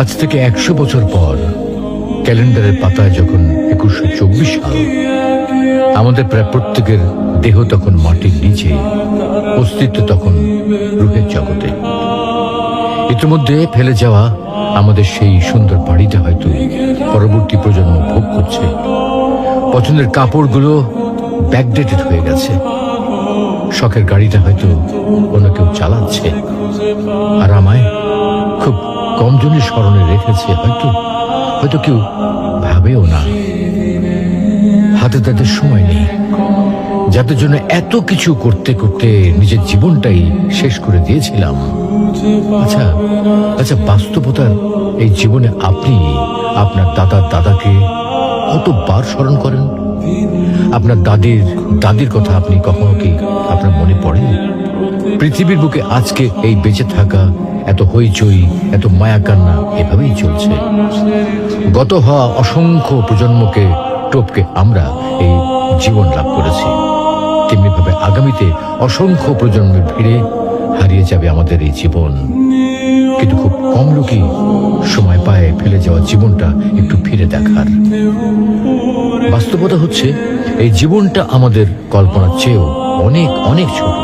আজ থেকে 100 বছর পর ক্যালেন্ডারের পাতায় যখন 2124 সাল, আমাদের প্রায় প্রত্যেকের দেহ তখন মাটির নিচে, অস্তিত্ব তখন রূহের জগতে। ইতিমধ্যে ফেলে যাওয়া আমাদের সেই সুন্দর বাড়িটা হয়তো পরবর্তী প্রজন্ম ভোগ করছে। পছন্দের কাপড়গুলো ব্যাকডেটেড হয়ে গেছে। শখের গাড়িটা হয়তো অন্য কেউ চালাচ্ছে, আর আমায় খুব কম জনের স্মরণে রেখেছে, হয়তো হয়তো কেউ ভাবেও না। হাতে তাদের সময় নেই, যাদের জন্য এত কিছু করতে করতে নিজের জীবনটাই শেষ করে দিয়েছিলাম। আচ্ছা আচ্ছা, বাস্তবতার এই জীবনে আপনি আপনার দাদার দাদাকে কতবার স্মরণ করেন? আপনার দাদির কথা আপনি কখনো কি আপনার মনে পড়ে? পৃথিবীর বুকে আজকে এই বেঁচে থাকা, এত হইচই, এত মায়া কান্না এভাবেই চলছে। গত হওয়া অসংখ্য প্রজন্মকে টপকে আমরা এই জীবন লাভ করেছি। তেমনি ভাবে আগামীতে অসংখ্য প্রজন্মের ভিড়ে হারিয়ে যাবে আমাদের এই জীবন। কিন্তু খুব কম লোকই সময় পায় ফেলে যাওয়া জীবনটা একটু ফিরে দেখার। বাস্তবতা হচ্ছে এই জীবনটা আমাদের কল্পনার চেয়েও অনেক অনেক ছোট।